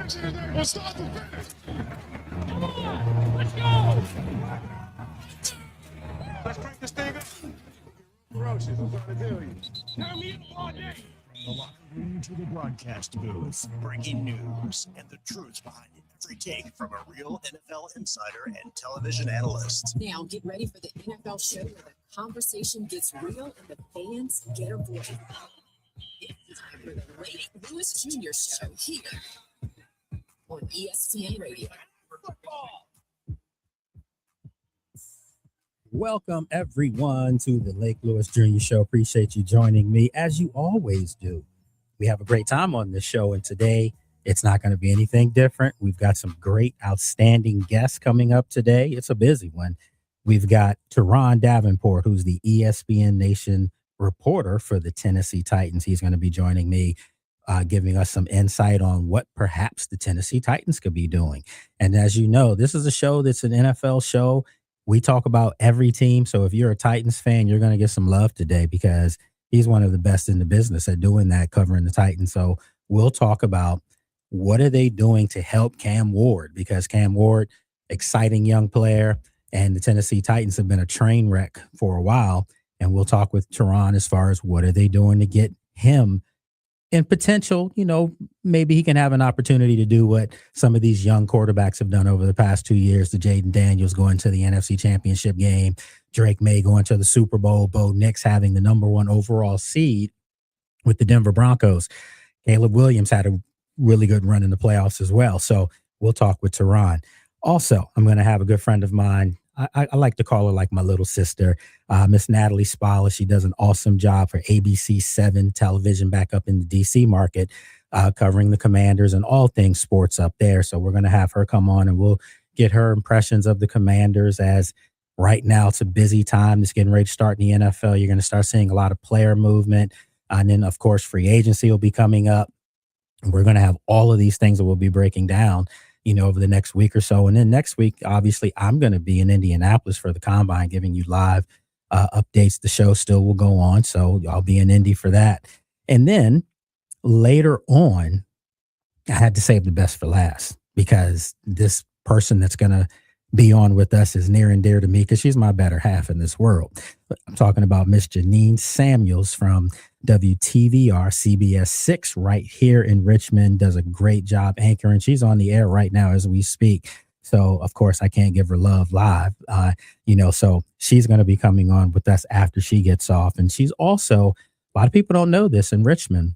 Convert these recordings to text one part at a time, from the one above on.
We'll start the finish. Come on, let's go. Let's crank this thing up. Ferocious, I'm trying to tell you. Turn me up all day. To the broadcast booth, breaking news and the truth behind every take from a real NFL insider and television analyst. Now get ready for the NFL show where the conversation gets real and the fans get a voice. It's time for the Lake Lewis Jr. Show here on ESPN Radio. Welcome, everyone, to the Lake Lewis Jr. Show. Appreciate you joining me, as you always do. We have a great time on this show, and today it's not going to be anything different. We've got some great, outstanding guests coming up today. It's a busy one. We've got Teron Davenport, who's the ESPN Nation reporter for the Tennessee Titans. He's going to be joining me, giving us some insight on what perhaps the Tennessee Titans could be doing. And as you know, this is a show that's an NFL show. We talk about every team. So if you're a Titans fan, you're going to get some love today because he's one of the best in the business at doing that, covering the Titans. So we'll talk about what are they doing to help Cam Ward, because Cam Ward, exciting young player, and the Tennessee Titans have been a train wreck for a while. And we'll talk with Teron as far as what are they doing to get him in potential, maybe he can have an opportunity to do what some of these young quarterbacks have done over the past 2 years. The Jaden Daniels going to the NFC Championship game, Drake May going to the Super Bowl, Bo Nix having the #1 overall seed with the Denver Broncos. Caleb Williams had a really good run in the playoffs as well. So we'll talk with Teron. Also, I'm going to have a good friend of mine. I like to call her like my little sister, Miss Natalie Spalla. She does an awesome job for ABC 7 television back up in the D.C. market, covering the Commanders and all things sports up there. So we're going to have her come on and we'll get her impressions of the Commanders, as right now it's a busy time. It's getting ready to start in the NFL. You're going to start seeing a lot of player movement. And then, of course, free agency will be coming up. And we're going to have all of these things that we'll be breaking down over the next week or so. And then next week, obviously, I'm going to be in Indianapolis for the Combine, giving you live updates. The show still will go on, so I'll be in Indy for that. And then later on, I had to save the best for last, because this person that's going to be on with us is near and dear to me, because she's my better half in this world. But I'm talking about Miss Janine Samuels from WTVR CBS 6 right here in Richmond. Does a great job anchoring. She's on the air right now as we speak. So, of course, I can't give her love live, so she's going to be coming on with us after she gets off. And she's also, a lot of people don't know this in Richmond,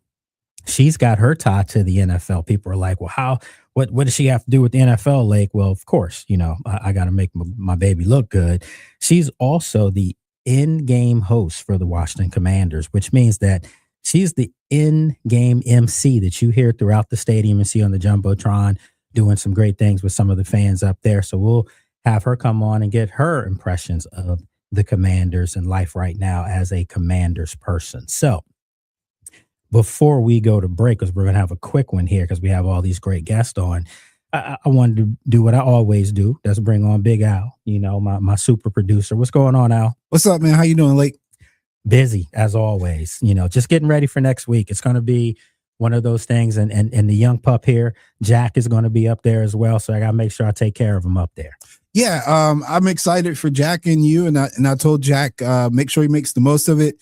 she's got her tie to the NFL. People are like, well, what does she have to do with the NFL, Lake? Well, of course, I got to make my baby look good. She's also the in-game host for the Washington Commanders, which means that she's the in-game MC that you hear throughout the stadium and see on the Jumbotron, doing some great things with some of the fans up there. So we'll have her come on and get her impressions of the Commanders and life right now as a Commanders person. So before we go to break, because we're going to have a quick one here because we have all these great guests on, I wanted to do what I always do. That's bring on Big Al, my super producer. What's going on, Al? What's up, man? How you doing, Lake? Busy, as always. Just getting ready for next week. It's going to be one of those things. And the young pup here, Jack, is going to be up there as well. So I got to make sure I take care of him up there. Yeah, I'm excited for Jack and you. And I told Jack, make sure he makes the most of it.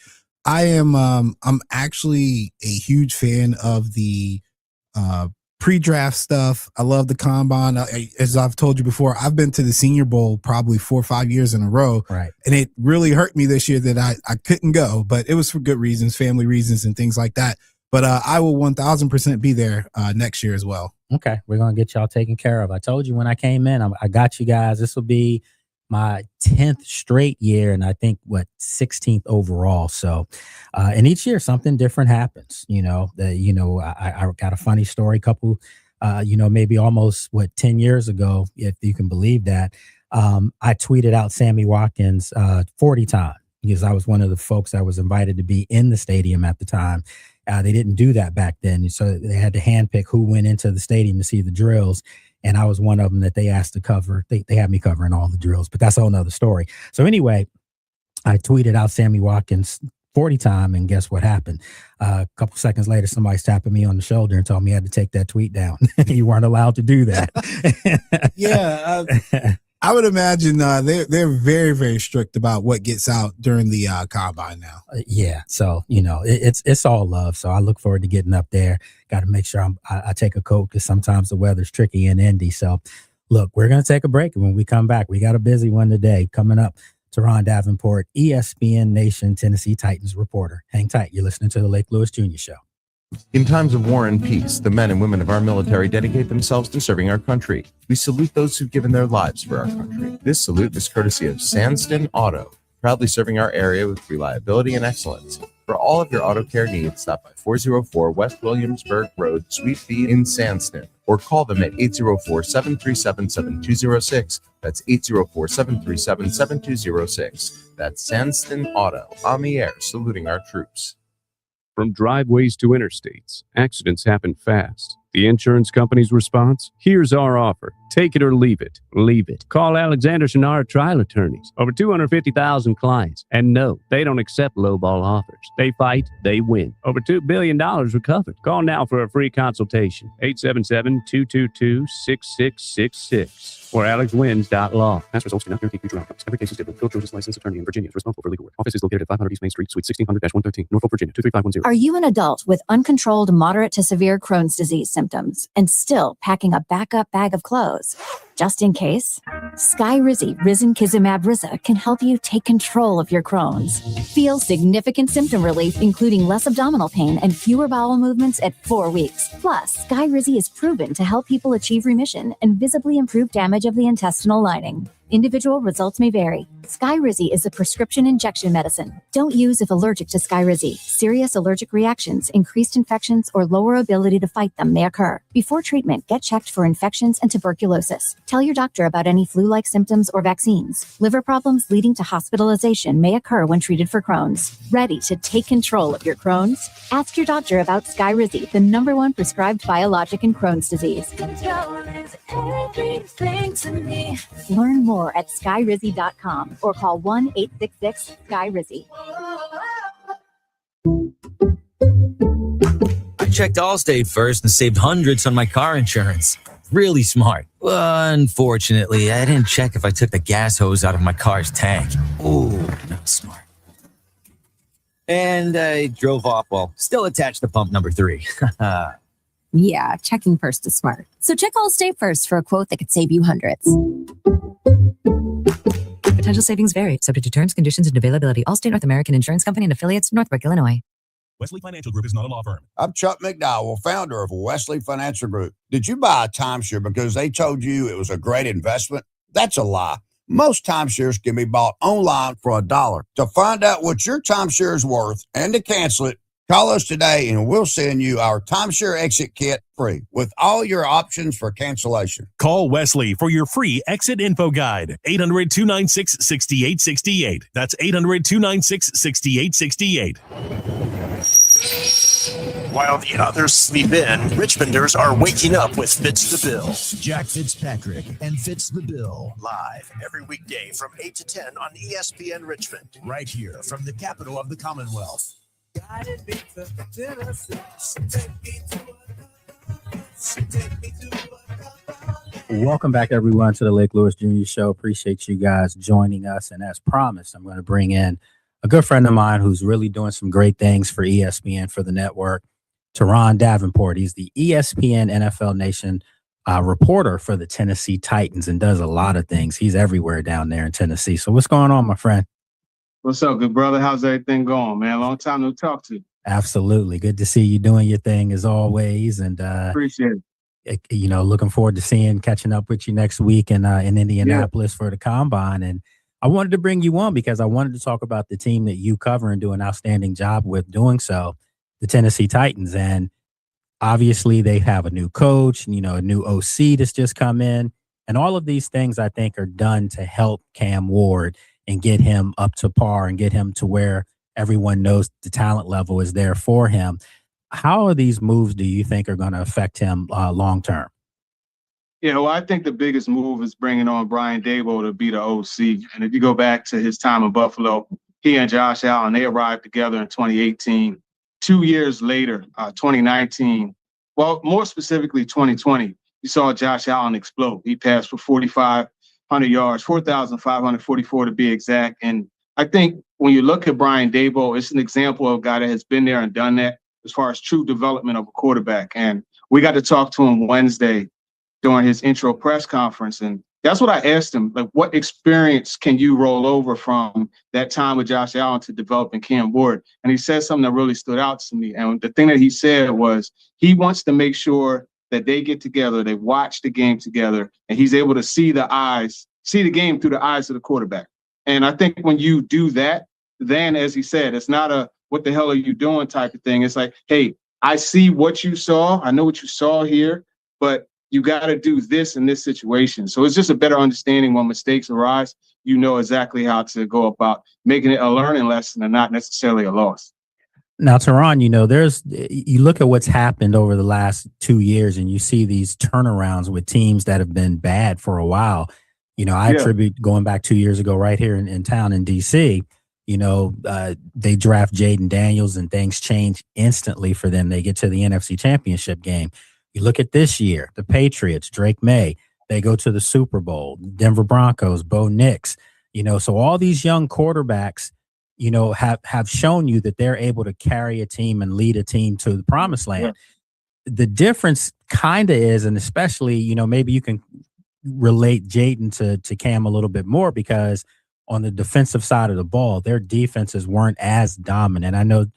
I'm actually a huge fan of the pre-draft stuff. I love the Combine. As I've told you before, I've been to the Senior Bowl probably 4 or 5 years in a row. Right. And it really hurt me this year that I couldn't go, but it was for good reasons, family reasons and things like that. But I will 1000% be there next year as well. Okay. We're going to get y'all taken care of. I told you when I came in, I got you guys. This will be my 10th straight year, and I think 16th overall. So, and each year something different happens. I got a funny story. Couple, maybe almost 10 years ago, if you can believe that. I tweeted out Sammy Watkins 40 times because I was one of the folks that was invited to be in the stadium at the time. They didn't do that back then, so they had to handpick who went into the stadium to see the drills. And I was one of them that they asked to cover. They had me covering all the drills, but that's a whole nother story. So anyway, I tweeted out Sammy Watkins 40 time. And guess what happened? A couple seconds later, somebody's tapping me on the shoulder and told me I had to take that tweet down. You weren't allowed to do that. Yeah. I would imagine they're very, very strict about what gets out during the combine now. Yeah. So, it's all love. So I look forward to getting up there. Got to make sure I take a coat because sometimes the weather's tricky in Indy. So look, we're going to take a break. And when we come back, we got a busy one today coming up. Teron Davenport, ESPN Nation Tennessee Titans reporter. Hang tight. You're listening to the Lake Lewis Jr. Show. In times of war and peace, the men and women of our military dedicate themselves to serving our country. We salute those who've given their lives for our country. This salute is courtesy of Sandston Auto, proudly serving our area with reliability and excellence. For all of your auto care needs, stop by 404 West Williamsburg Road, Suite B in Sandston, or call them at 804-737-7206. That's 804-737-7206. That's Sandston Auto, on the air, saluting our troops. From driveways to interstates, accidents happen fast. The insurance company's response? Here's our offer. Take it or leave it. Leave it. Call Alexander Shinara Trial Attorneys. Over 250,000 clients. And no, they don't accept lowball offers. They fight, they win. Over $2 billion recovered. Call now for a free consultation. 877-222-6666 or alexwins.law. Past results do not guarantee future outcomes. Every case is different. Phil Joseph, licensed attorney in Virginia, is responsible for legal work. Office is located at 500 East Main Street, Suite 1600-113, Norfolk, Virginia, 23510. Are you an adult with uncontrolled moderate to severe Crohn's disease symptoms and still packing a backup bag of clothes? Just in case, Skyrizi Risankizumab Riza can help you take control of your Crohn's. Feel significant symptom relief, including less abdominal pain and fewer bowel movements at 4 weeks. Plus, Skyrizi is proven to help people achieve remission and visibly improve damage of the intestinal lining. Individual results may vary. Skyrizi is a prescription injection medicine. Don't use if allergic to Skyrizi. Serious allergic reactions, increased infections, or lower ability to fight them may occur. Before treatment, get checked for infections and tuberculosis. Tell your doctor about any flu-like symptoms or vaccines. Liver problems leading to hospitalization may occur when treated for Crohn's. Ready to take control of your Crohn's? Ask your doctor about Skyrizi, the #1 prescribed biologic in Crohn's disease. Control is everything to me. Learn more at skyrizi.com or call 1-866-SKYRIZI. I checked Allstate first and saved hundreds on my car insurance. Really smart. Unfortunately, I didn't check if I took the gas hose out of my car's tank. Ooh, not smart. And I drove off while still attached to pump number 3. Yeah, checking first is smart. So check Allstate first for a quote that could save you hundreds. Potential savings vary, subject to terms, conditions, and availability. Allstate North American Insurance Company and affiliates, Northbrook, Illinois. Wesley Financial Group is not a law firm. I'm Chuck McDowell, founder of Wesley Financial Group. Did you buy a timeshare because they told you it was a great investment? That's a lie. Most timeshares can be bought online for $1. To find out what your timeshare is worth and to cancel it, call us today and we'll send you our timeshare exit kit free with all your options for cancellation. Call Wesley for your free exit info guide. 800-296-6868. That's 800-296-6868. While the others sleep in, Richmonders are waking up with Fitz the Bill. Jack Fitzpatrick and Fitz the Bill. Live every weekday from 8 to 10 on ESPN Richmond. Right here from the capital of the Commonwealth. Welcome back, everyone, to the Lake Lewis Jr. Show. Appreciate you guys joining us. And as promised, I'm going to bring in a good friend of mine who's really doing some great things for ESPN, for the network, Teron Davenport. He's the ESPN NFL Nation reporter for the Tennessee Titans and does a lot of things. He's everywhere down there in Tennessee. So what's going on, my friend? What's up, good brother? How's everything going, man? Long time no talk to you. Absolutely. Good to see you doing your thing as always. And appreciate it. Looking forward to catching up with you next week in Indianapolis for the Combine. And I wanted to bring you on because I wanted to talk about the team that you cover and do an outstanding job with doing so, the Tennessee Titans. And obviously they have a new coach, and, a new OC that's just come in. And all of these things I think are done to help Cam Ward and get him up to par and get him to where everyone knows the talent level is there for him. How are these moves do you think are going to affect him long term? Yeah, well, I think the biggest move is bringing on Brian Daboll to be the OC. And if you go back to his time in Buffalo, he and Josh Allen, they arrived together in 2018. 2 years later, 2019, well, more specifically 2020, you saw Josh Allen explode. He passed for 4,500 yards, 4,544 to be exact. And I think when you look at Brian Daboll, it's an example of a guy that has been there and done that as far as true development of a quarterback. And we got to talk to him Wednesday during his intro press conference. And that's what I asked him, like, what experience can you roll over from that time with Josh Allen to developing Cam Ward? And he said something that really stood out to me. And the thing that he said was he wants to make sure that they get together, they watch the game together, and he's able to see the game through the eyes of the quarterback. And I think when you do that, then, as he said, it's not a what the hell are you doing type of thing. It's like, hey, I see what you saw. I know what you saw here, but you got to do this in this situation. So it's just a better understanding when mistakes arise. You know exactly how to go about making it a learning lesson and not necessarily a loss. Now, Teron, you look at what's happened over the last 2 years and you see these turnarounds with teams that have been bad for a while. I attribute going back 2 years ago right here in town in D.C., they draft Jaden Daniels and things change instantly for them. They get to the NFC Championship game. You look at this year, the Patriots, Drake May, they go to the Super Bowl, Denver Broncos, Bo Nix, so all these young quarterbacks, have shown you that they're able to carry a team and lead a team to the promised land. Yeah. The difference kind of is, and especially, maybe you can relate Jaden to Cam a little bit more because on the defensive side of the ball, their defenses weren't as dominant. I know,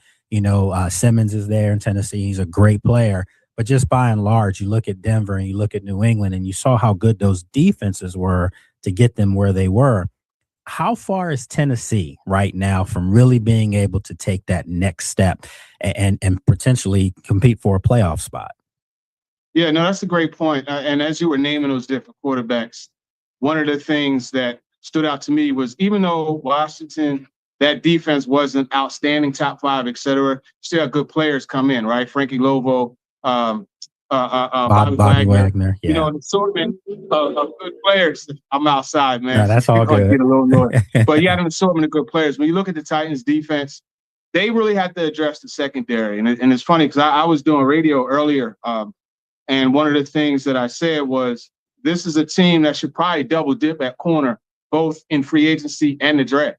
Simmons is there in Tennessee. He's a great player. But just by and large, you look at Denver and you look at New England and you saw how good those defenses were to get them where they were. How far is Tennessee right now from really being able to take that next step and potentially compete for a playoff spot? Yeah, no, that's a great point. And as you were naming those different quarterbacks, one of the things that stood out to me was even though Washington, that defense wasn't outstanding, top five, et cetera, still had good players come in, right? Frankie Lovo, Bobby Wagner. Yeah. An assortment of good players. I'm outside, man. No, that's all good. Get a little noise. But you had an assortment of good players. When you look at the Titans defense, they really had to address the secondary. And it's funny because I was doing radio earlier, and one of the things that I said was this is a team that should probably double dip at corner, both in free agency and the draft.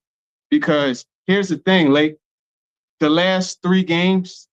Because here's the thing, Lake, the last 3 games,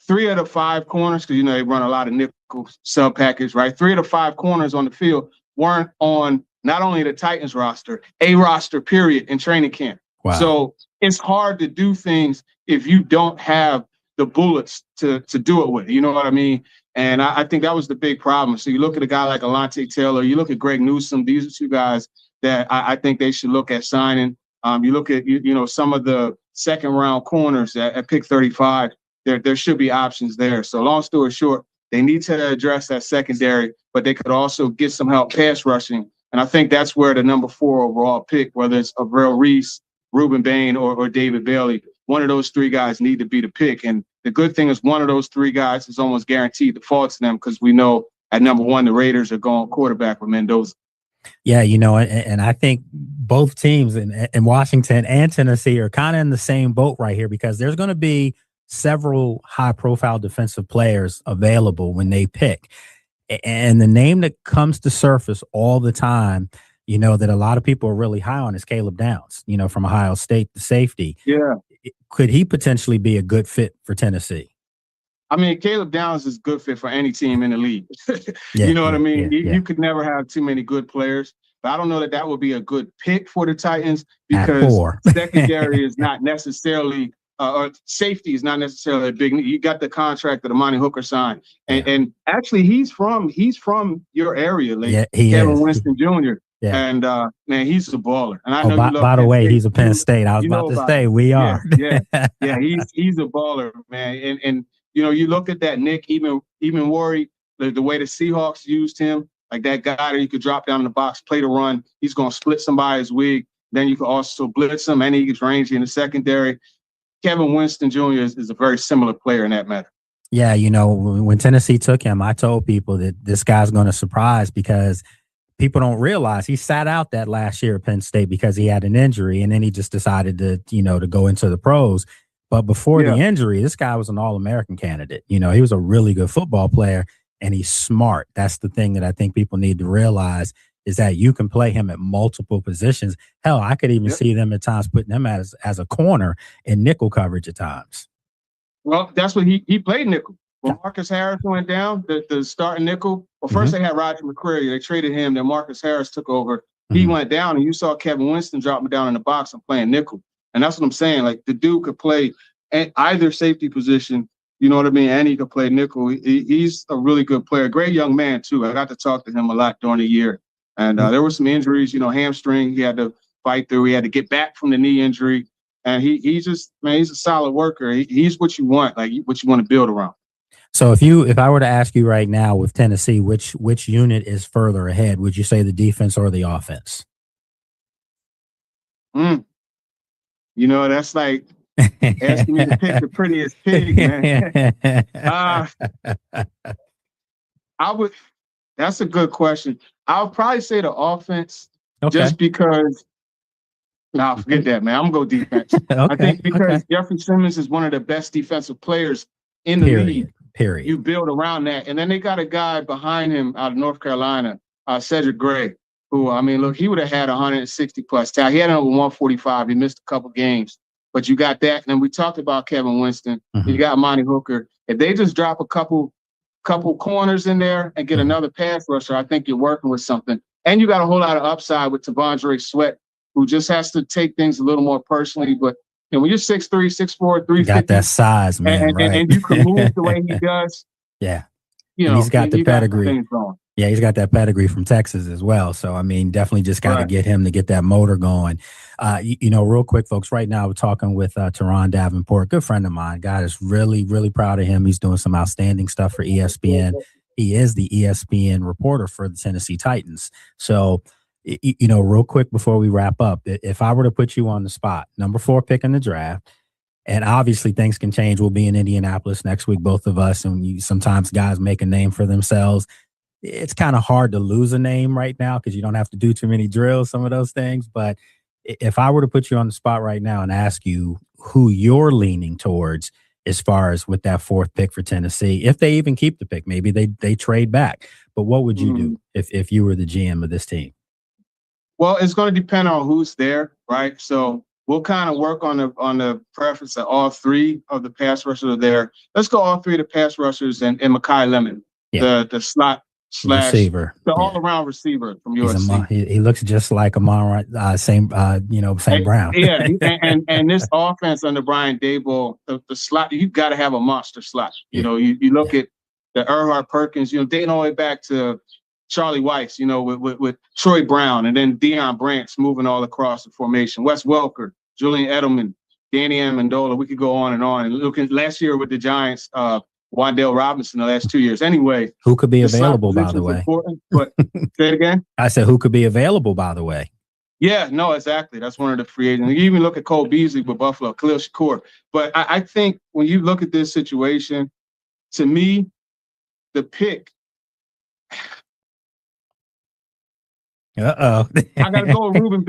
3 of the 5 corners, because they run a lot of nickel sub package, right? 3 of the 5 corners on the field weren't on not only the Titans roster, a roster period in training camp. Wow. So it's hard to do things if you don't have the bullets to do it with. You know what I mean? And I think that was the big problem. So you look at a guy like Alontae Taylor, you look at Greg Newsome. These are 2 guys that I think they should look at signing. You look at some of the second round corners at pick 35. There should be options there. So long story short, they need to address that secondary, but they could also get some help pass rushing. And I think that's where the number 4 overall pick, whether it's Avril Reese, Ruben Bain, or David Bailey, one of those 3 guys need to be the pick. And the good thing is one of those 3 guys is almost guaranteed to fall to them because we know at number 1, the Raiders are going quarterback with Mendoza. Yeah, and I think both teams in Washington and Tennessee are kind of in the same boat right here because there's going to be several high-profile defensive players available when they pick. And the name that comes to surface all the time, that a lot of people are really high on is Caleb Downs, from Ohio State, the safety. Yeah. Could he potentially be a good fit for Tennessee? I mean, Caleb Downs is a good fit for any team in the league. You know what I mean? You could never have too many good players. But I don't know that would be a good pick for the Titans because secondary is not necessarily or safety is not necessarily a big. You got the contract that Amani Hooker signed, and actually he's from your area, like Kevin Winston Jr. Yeah. And man, he's a baller. And I know. By the way, he's a Penn State. I was about to say we are. Yeah. He's a baller, man. And you look at that, Nick. Even worried the way the Seahawks used him, like that guy that you could drop down in the box, play the run. He's gonna split somebody's wig. Then you could also blitz him, and he gets rangy in the secondary. Kevin Winston Jr. is a very similar player in that matter. Yeah, when Tennessee took him, I told people that this guy's going to surprise because people don't realize he sat out that last year at Penn State because he had an injury, and then he just decided to, to go into the pros. But before the injury, this guy was an All-American candidate. He was a really good football player, and he's smart. That's the thing that I think people need to realize, is that you can play him at multiple positions. Hell, I could even see them at times putting him as a corner in nickel coverage at times. Well, that's what he played nickel. When Marcus Harris went down, the starting nickel, well, first they had Roger McCreary. They traded him. Then Marcus Harris took over. He went down, and you saw Kevin Winston drop him down in the box and playing nickel. And that's what I'm saying. Like, the dude could play at either safety position, you know what I mean? And he could play nickel. He's a really good player. Great young man, too. I got to talk to him a lot during the year. And there were some injuries, hamstring he had to fight through. He had to get back from the knee injury. And he's a solid worker. He's what you want, like what you want to build around. So if I were to ask you right now with Tennessee, which unit is further ahead, would you say the defense or the offense? That's like asking me to pick the prettiest pig, man. That's a good question. I would probably say the offense, just because. No, forget that, man. I'm going to go defense. I think because Jeffrey Simmons is one of the best defensive players in the league. Period. You build around that. And then they got a guy behind him out of North Carolina, Cedric Gray, who, look, he would have had 160-plus tackles. He had over 145. He missed a couple games. But you got that. And then we talked about Kevin Winston. You got Monty Hooker. If they just drop a couple corners in there and get another pass rusher, I think you're working with something. And you got a whole lot of upside with T'Vondre Sweat, who just has to take things a little more personally. But when you're 6'3", 6'4", 350, you got that size, man, and you can move the way he does. Yeah. He's got the pedigree. Yeah, he's got that pedigree from Texas as well. So, definitely just got to get him to get that motor going. Real quick, folks, right now we're talking with Teron Davenport, good friend of mine. God is really, really proud of him. He's doing some outstanding stuff for ESPN. He is the ESPN reporter for the Tennessee Titans. So, real quick before we wrap up, if I were to put you on the spot, number 4 pick in the draft, and obviously things can change. We'll be in Indianapolis next week, both of us, and sometimes guys make a name for themselves. It's kind of hard to lose a name right now because you don't have to do too many drills, some of those things. But if I were to put you on the spot right now and ask you who you're leaning towards as far as with that 4th pick for Tennessee, if they even keep the pick, maybe they trade back. But what would you do if you were the GM of this team? Well, it's going to depend on who's there, right? So we'll kind of work on the preference that all 3 of the pass rushers are there. Let's go all 3 of the pass rushers and Mekhi Lemon, the slot / receiver, the all-around receiver from USC. He looks just like Amon, St. Brown. Yeah, and this offense under Brian Daboll, the slot, you got to have a monster slot. You look at the Erhard Perkins, dating all the way back to Charlie Weiss, with Troy Brown, and then Deion Branch moving all across the formation. Wes Welker, Julian Edelman, Danny Amendola. We could go on. And looking last year with the Giants, Wan'Dale Robinson the last 2 years. Anyway, who could be available, by the way? But say it again. I said who could be available, by the way. Yeah, no, exactly. That's one of the free agents. You even look at Cole Beasley with Buffalo, Khalil Shakur. But I think when you look at this situation, to me, the pick. I got to go with Ruben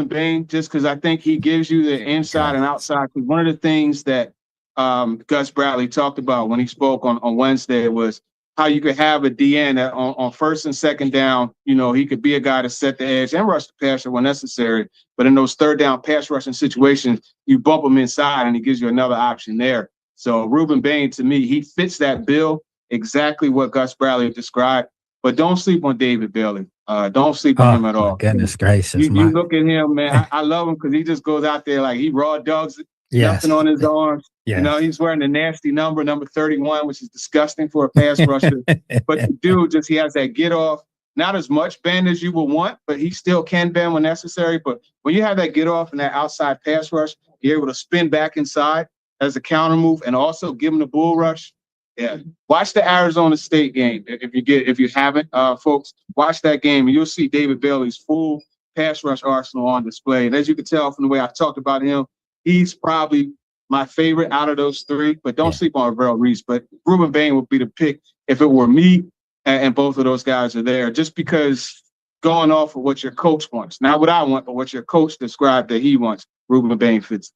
Bain. Just because I think he gives you the inside and outside. Because one of the things that Gus Bradley talked about when he spoke on Wednesday was how you could have a DN that on first and second down, he could be a guy to set the edge and rush the passer when necessary. But in those third down pass rushing situations, you bump him inside and he gives you another option there. So Ruben Bain, to me, he fits that bill, exactly what Gus Bradley described. But don't sleep on David Bailey. Don't sleep on him at all. Goodness gracious. You look at him, man. I love him because he just goes out there like he raw dogs it, nothing on his arms. Yes. He's wearing the nasty number 31, which is disgusting for a pass rusher. But the dude he has that get off. Not as much bend as you would want, but he still can bend when necessary. But when you have that get off and that outside pass rush, you're able to spin back inside as a counter move and also give him the bull rush. Yeah, watch the Arizona State game if you haven't, folks. Watch that game and you'll see David Bailey's full pass rush arsenal on display. And as you can tell from the way I talked about him, he's probably my favorite out of those 3. But don't sleep on Verrell Reese. But Ruben Bain would be the pick if it were me. and both of those guys are there just because going off of what your coach wants, not what I want, but what your coach described that he wants. Ruben Bain fits.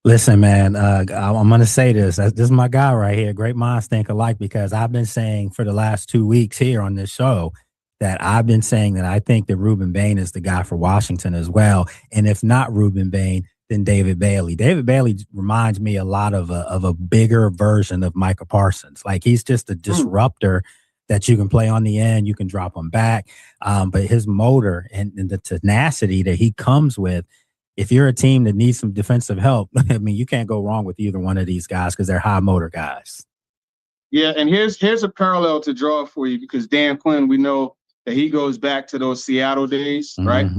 Listen, man, I'm going to say this. This is my guy right here. Great minds think alike, because I've been saying for the last 2 weeks here on this show that I've been saying that I think that Ruben Bain is the guy for Washington as well. And if not Ruben Bain, then David Bailey. David Bailey reminds me a lot of a bigger version of Micah Parsons. Like, he's just a disruptor that you can play on the end. You can drop him back. But his motor and the tenacity that he comes with, if you're a team that needs some defensive help, I mean, you can't go wrong with either one of these guys because they're high motor guys. Yeah, and here's a parallel to draw for you, because Dan Quinn, we know that he goes back to those Seattle days, right?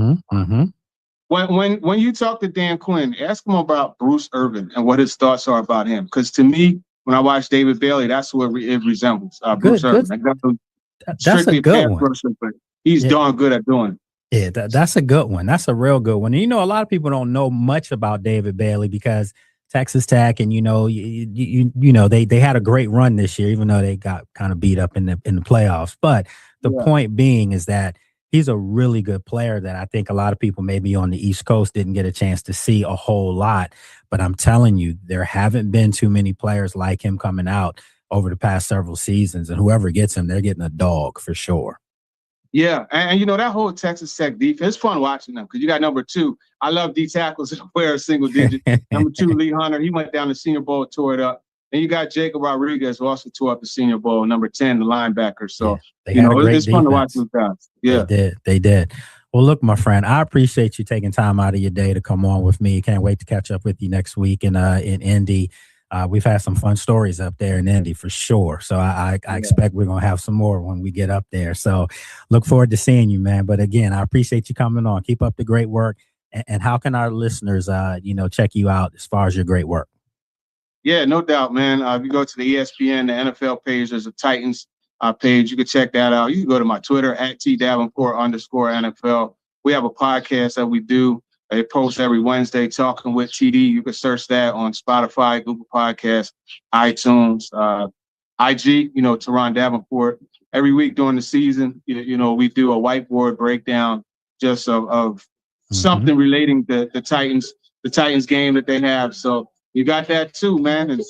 When you talk to Dan Quinn, ask him about Bruce Irvin and what his thoughts are about him. Because to me, when I watch David Bailey, that's what it resembles. Bruce Irvin. That's a good one. Rusher, but he's darn good at doing it. Yeah, that's a good one. That's a real good one. And, a lot of people don't know much about David Bailey because Texas Tech, and they had a great run this year, even though they got kind of beat up in the playoffs. But the point being is that he's a really good player that I think a lot of people maybe on the East Coast didn't get a chance to see a whole lot. But I'm telling you, there haven't been too many players like him coming out over the past several seasons. And whoever gets him, they're getting a dog for sure. Yeah, and that whole Texas Tech defense, it's fun watching them because you got number 2. I love D tackles that wear a single digit. Number 2, Lee Hunter, he went down the Senior Bowl, tore it up. And you got Jacob Rodriguez, who also tore up the Senior Bowl, number 10, the linebacker. So, it's fun to watch those guys. Yeah, they did. Well, look, my friend, I appreciate you taking time out of your day to come on with me. Can't wait to catch up with you next week in Indy. We've had some fun stories up there in Indy for sure. So I expect we're going to have some more when we get up there. So look forward to seeing you, man. But again, I appreciate you coming on. Keep up the great work. And how can our listeners, check you out as far as your great work? Yeah, no doubt, man. If you go to the ESPN, the NFL page, there's a Titans page. You can check that out. You can go to my Twitter at @TDavenport_NFL. We have a podcast that we do. It posts every Wednesday, Talking with TD. You can search that on Spotify, Google Podcasts, iTunes, IG, Teron Davenport. Every week during the season, we do a whiteboard breakdown just of something relating to the Titans game that they have. So you got that too, man. And,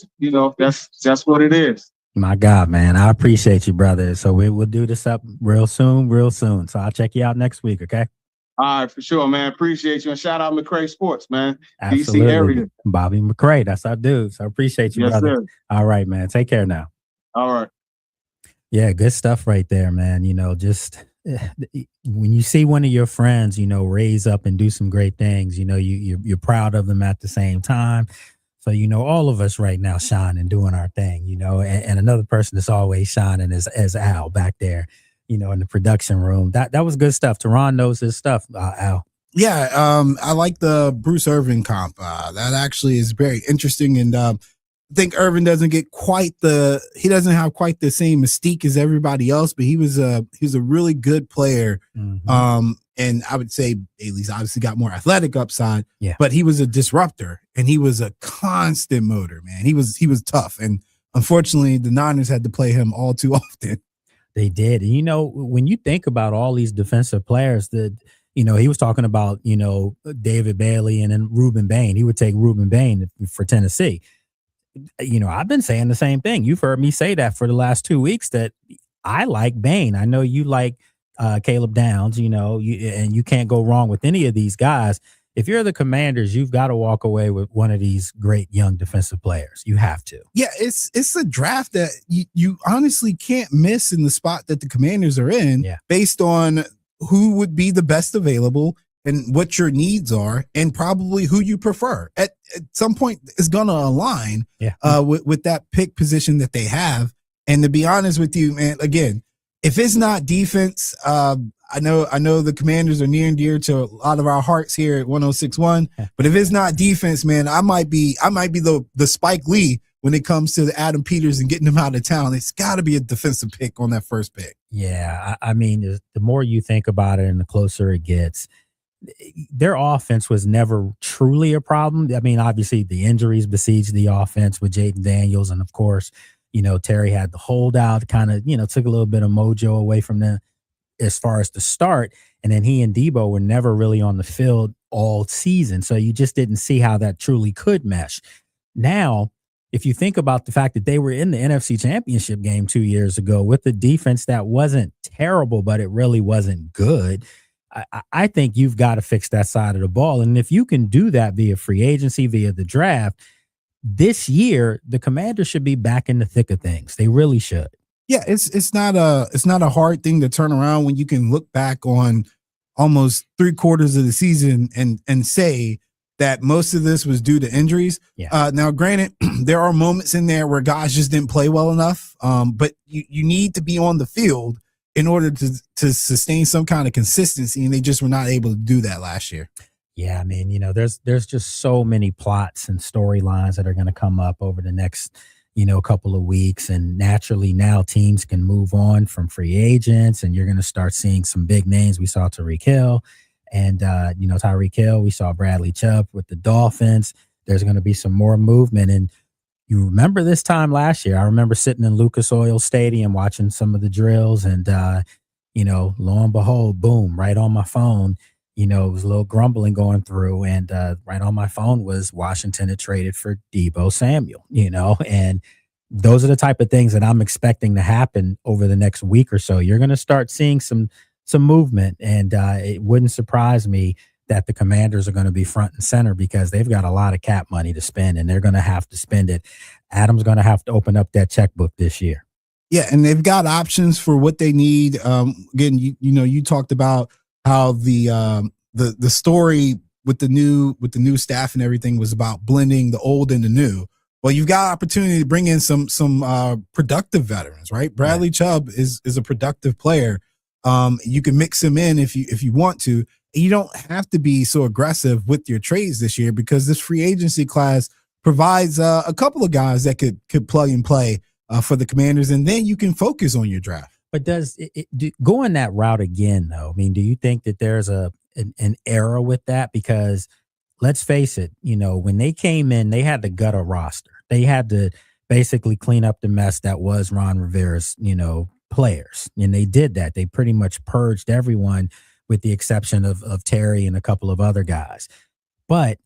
that's what it is. My God, man. I appreciate you, brother. So we will do this up real soon. So I'll check you out next week, okay? All right, for sure, man. Appreciate you. And shout out McCray Sports, man. Absolutely. DC area. Bobby McCray, that's our dude. So I appreciate you, brother. Sir. All right, man. Take care now. All right. Yeah, good stuff right there, man. Just when you see one of your friends, raise up and do some great things, you're proud of them at the same time. So, all of us right now shining, doing our thing, and another person that's always shining is Al back there, in the production room. That was good stuff. Teron knows his stuff, Al. Yeah, I like the Bruce Irvin comp. That actually is very interesting. And I think Irvin doesn't have quite the same mystique as everybody else, but he was a really good player. And I would say Bailey's obviously got more athletic upside, but he was a disruptor and he was a constant motor, man. He was tough. And unfortunately, the Niners had to play him all too often. They did. And, when you think about all these defensive players that, he was talking about, David Bailey and then Ruben Bain. He would take Ruben Bain for Tennessee. I've been saying the same thing. You've heard me say that for the last 2 weeks that I like Bain. I know you like Caleb Downs, and you can't go wrong with any of these guys. If you're the Commanders, you've got to walk away with one of these great young defensive players. You have to. Yeah, it's a draft that you honestly can't miss in the spot that the Commanders are in based on who would be the best available and what your needs are and probably who you prefer. At some point, it's going to align with that pick position that they have. And to be honest with you, man, again, if it's not defense, I know the Commanders are near and dear to a lot of our hearts here at 106.1. But if it's not defense, man, I might be the Spike Lee when it comes to the Adam Peters and getting him out of town. It's got to be a defensive pick on that first pick. Yeah, I mean, the more you think about it and the closer it gets, their offense was never truly a problem. I mean, obviously the injuries besieged the offense with Jaden Daniels and, of course, Terry had the holdout, kind of, took a little bit of mojo away from them as far as the start. And then he and Debo were never really on the field all season. So you just didn't see how that truly could mesh. Now, if you think about the fact that they were in the NFC Championship game 2 years ago with a defense that wasn't terrible, but it really wasn't good, I think you've got to fix that side of the ball. And if you can do that via free agency, via the draft, this year, the Commanders should be back in the thick of things. They really should. Yeah, it's not a hard thing to turn around when you can look back on almost 3/4 of the season and say that most of this was due to injuries. Yeah. Now, granted, there are moments in there where guys just didn't play well enough, but you need to be on the field in order to sustain some kind of consistency, and they just were not able to do that last year. Yeah, I mean, there's just so many plots and storylines that are going to come up over the next, couple of weeks. And naturally now teams can move on from free agents, and you're going to start seeing some big names. We saw Tyreek Hill. And, Tyreek Hill, we saw Bradley Chubb with the Dolphins. There's going to be some more movement. And you remember this time last year, I remember sitting in Lucas Oil Stadium watching some of the drills. And, lo and behold, boom, right on my phone, it was a little grumbling going through. And right on my phone was Washington had traded for Debo Samuel, and those are the type of things that I'm expecting to happen over the next week or so. You're going to start seeing some movement, and it wouldn't surprise me that the Commanders are going to be front and center because they've got a lot of cap money to spend, and they're going to have to spend it. Adam's going to have to open up that checkbook this year. Yeah, and they've got options for what they need. Again, you talked about how the story with the new staff and everything was about blending the old and the new. Well, you've got opportunity to bring in some productive veterans, right? Bradley Chubb is a productive player. You can mix him in if you want to. You don't have to be so aggressive with your trades this year because this free agency class provides a couple of guys that could plug and play for the Commanders, and then you can focus on your draft. But does going that route again, though? I mean, do you think that there's an error with that? Because let's face it, when they came in, they had to gut a roster. They had to basically clean up the mess that was Ron Rivera's, players. And they did that. They pretty much purged everyone with the exception of Terry and a couple of other guys. But,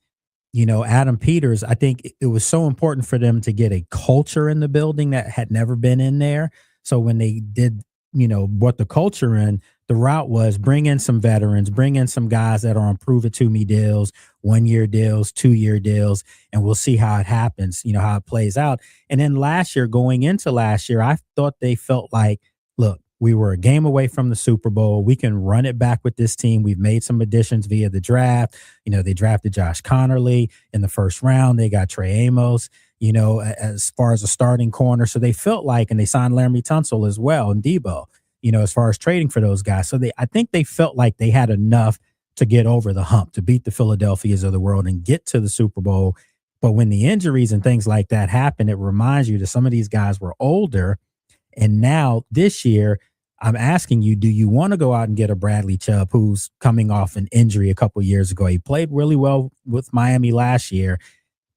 Adam Peters, I think it was so important for them to get a culture in the building that had never been in there. So when they did, what the culture in, the route was bring in some veterans, bring in some guys that are on prove it to me deals, 1-year deals, 2-year deals, and we'll see how it happens, how it plays out. And then going into last year, I thought they felt like, look, we were a game away from the Super Bowl. We can run it back with this team. We've made some additions via the draft. They drafted Josh Connerly in the first round. They got Trey Amos, as far as a starting corner. So they felt like, and they signed Laramie Tunsil as well and Debo, as far as trading for those guys. So I think they felt like they had enough to get over the hump, to beat the Philadelphias of the world and get to the Super Bowl. But when the injuries and things like that happen, it reminds you that some of these guys were older. And now this year, I'm asking you, do you want to go out and get a Bradley Chubb who's coming off an injury a couple of years ago? He played really well with Miami last year,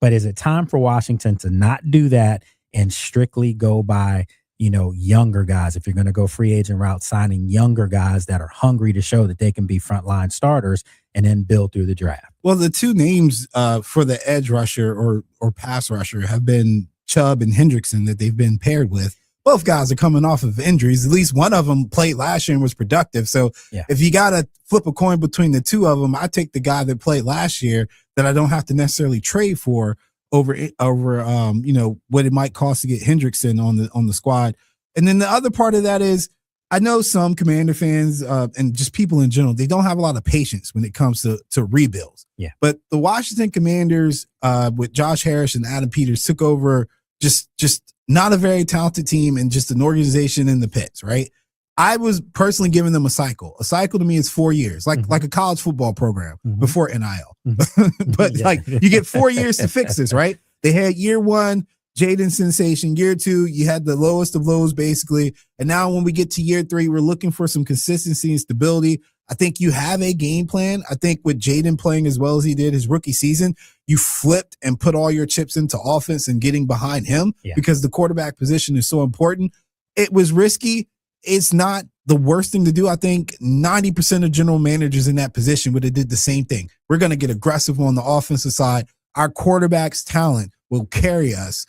but is it time for Washington to not do that and strictly go by, younger guys? If you're going to go free agent route, signing younger guys that are hungry to show that they can be frontline starters and then build through the draft. Well, the two names for the edge rusher or pass rusher have been Chubb and Hendrickson that they've been paired with. Both guys are coming off of injuries. At least one of them played last year and was productive. So if you got to flip a coin between the two of them, I take the guy that played last year that I don't have to necessarily trade for over what it might cost to get Hendrickson on the squad. And then the other part of that is I know some Commander fans and just people in general, they don't have a lot of patience when it comes to rebuilds. Yeah. But the Washington Commanders with Josh Harris and Adam Peters took over just not a very talented team and just an organization in the pits, right? I was personally giving them a cycle. A cycle to me is 4 years, like a college football program before NIL. But you get 4 years to fix this, right? They had year one, Jaden sensation. Year two, you had the lowest of lows basically. And now when we get to year three, we're looking for some consistency and stability. I think you have a game plan. I think with Jaden playing as well as he did his rookie season, you flipped and put all your chips into offense and getting behind him because the quarterback position is so important. It was risky. It's not the worst thing to do. I think 90% of general managers in that position would have did the same thing. We're going to get aggressive on the offensive side. Our quarterback's talent will carry us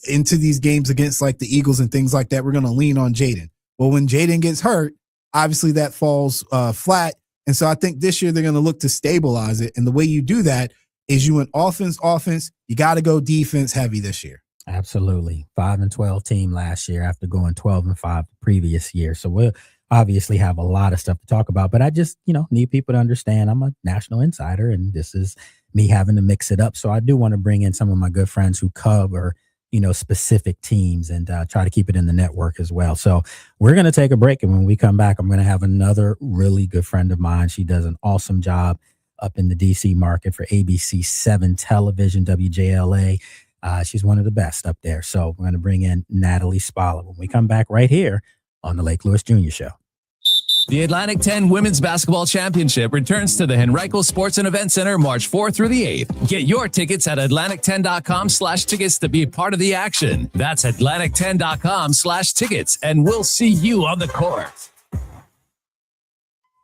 into these games against like the Eagles and things like that. We're going to lean on Jaden. Well, when Jaden gets hurt, obviously that falls flat. And so I think this year they're going to look to stabilize it. And the way you do that is you went offense. You got to go defense heavy this year. Absolutely. 5-12 team last year after going 12-5 the previous year. So we'll obviously have a lot of stuff to talk about, but I just, need people to understand I'm a national insider and this is me having to mix it up. So I do want to bring in some of my good friends who cover, specific teams and try to keep it in the network as well. So we're going to take a break. And when we come back, I'm going to have another really good friend of mine. She does an awesome job up in the DC market for ABC 7 television, WJLA. She's one of the best up there. So we're going to bring in Natalie Spalla when we come back right here on the Lake Lewis Jr. Show. The Atlantic 10 Women's Basketball Championship returns to the Henrico Sports and Event Center March 4th through the 8th. Get your tickets at Atlantic10.com/tickets to be a part of the action. That's Atlantic10.com/tickets, and we'll see you on the court.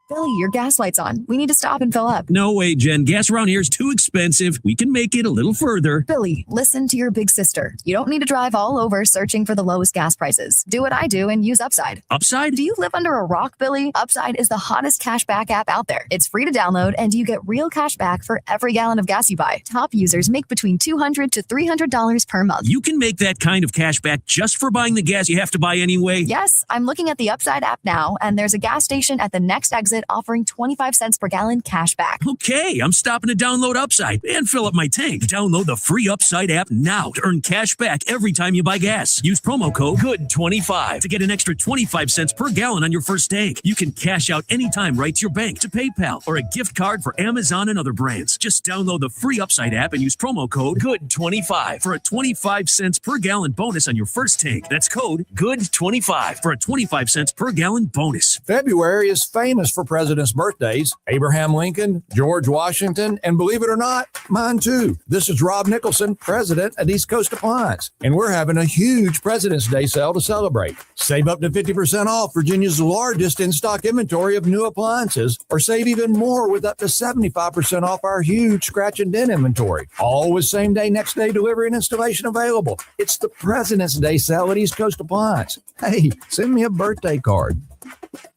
Billy, your gas light's on. We need to stop and fill up. No way, Jen. Gas around here is too expensive. We can make it a little further. Billy, listen to your big sister. You don't need to drive all over searching for the lowest gas prices. Do what I do and use Upside. Upside? Do you live under a rock, Billy? Upside is the hottest cash back app out there. It's free to download, and you get real cash back for every gallon of gas you buy. Top users make between $200 to $300 per month. You can make that kind of cash back just for buying the gas you have to buy anyway? Yes, I'm looking at the Upside app now, and there's a gas station at the next exit offering 25 cents per gallon cash back. Okay, I'm stopping to download Upside and fill up my tank. Download the free Upside app now to earn cash back every time you buy gas. Use promo code GOOD25 to get an extra 25 cents per gallon on your first tank. You can cash out anytime right to your bank, to PayPal, or a gift card for Amazon and other brands. Just download the free Upside app and use promo code GOOD25 for a 25 cents per gallon bonus on your first tank. That's code GOOD25 for a 25 cents per gallon bonus. February is famous for presidents' birthdays. Abraham Lincoln, George Washington, and believe it or not, mine too. This is Rob Nicholson, president at East Coast Appliance, and we're having a huge President's Day sale to celebrate. Save up to 50% off Virginia's largest in-stock inventory of new appliances, or save even more with up to 75% off our huge scratch and dent inventory. All with same-day, next-day delivery and installation available. It's the President's Day sale at East Coast Appliance. Hey, send me a birthday card.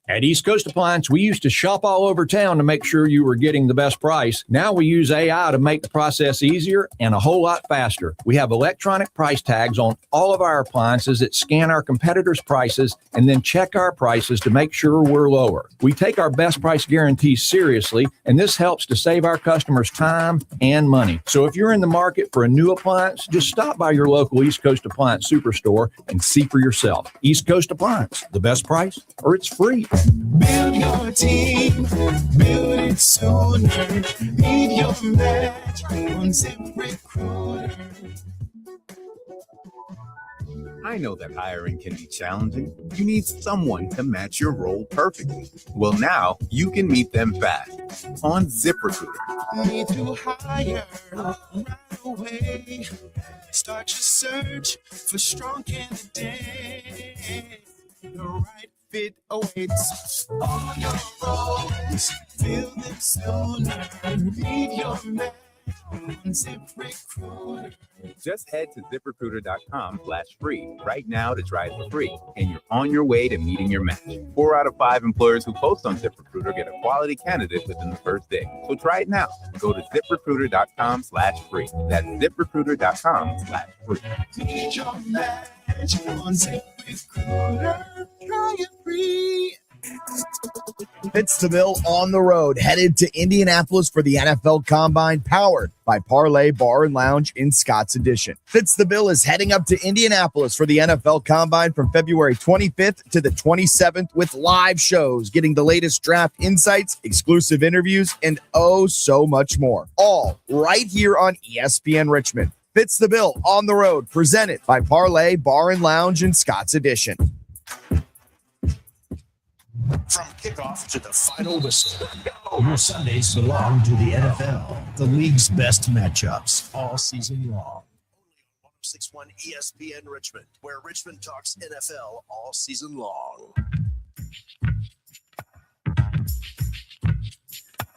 At East Coast Appliance, we used to shop all over town to make sure you were getting the best price. Now we use AI to make the process easier and a whole lot faster. We have electronic price tags on all of our appliances that scan our competitors' prices and then check our prices to make sure we're lower. We take our best price guarantees seriously, and this helps to save our customers time and money. So if you're in the market for a new appliance, just stop by your local East Coast Appliance Superstore and see for yourself. East Coast Appliance, the best price, or it's free. Build your team, build it sooner. Need your match on ZipRecruiter. I know that hiring can be challenging. You need someone to match your role perfectly. Well, now you can meet them fast on ZipRecruiter. Need to hire right away. Start your search for strong candidates. The right fit awaits. All your roles, fill them sooner. Need your match on ZipRecruiter. Just head to ZipRecruiter.com/free right now to try it for free, and you're on your way to meeting your match. 4 out of 5 employers who post on ZipRecruiter get a quality candidate within the first day. So try it now. Go to ZipRecruiter.com/free. That's ZipRecruiter.com/free. Need your match on ZipRecruiter. Try it free. Fitzville on the road, headed to Indianapolis for the NFL Combine, powered by Parlay Bar and Lounge in Scott's Edition. Fitzville is heading up to Indianapolis for the NFL Combine from February 25th to the 27th with live shows, getting the latest draft insights, exclusive interviews, and oh, so much more. All right here on ESPN Richmond. Fitzville on the road, presented by Parlay Bar and Lounge in Scott's Edition. From kickoff to the final whistle, your Sundays belong to the NFL, the league's best matchups all season long. Only on 106.1 ESPN Richmond, where Richmond talks NFL all season long.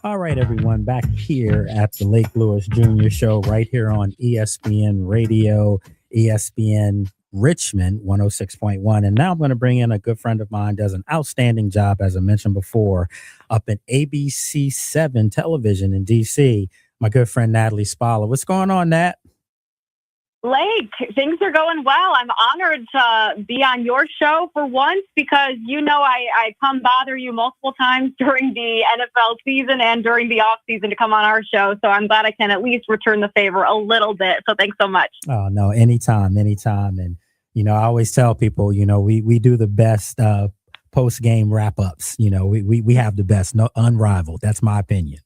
All right, everyone, back here at the Lake Lewis Jr. Show, right here on ESPN Radio, ESPN Richmond 106.1. And now I'm going to bring in a good friend of mine, does an outstanding job, as I mentioned before, up at ABC 7 television in DC. My good friend Natalie Spalla. What's going on, Nat? Lake, things are going well. I'm honored to be on your show for once because, I come bother you multiple times during the NFL season and during the off season to come on our show. So I'm glad I can at least return the favor a little bit. So thanks so much. Oh, no, anytime. And, I always tell people, we do the best post-game wrap-ups. We have the best, no unrivaled. That's my opinion.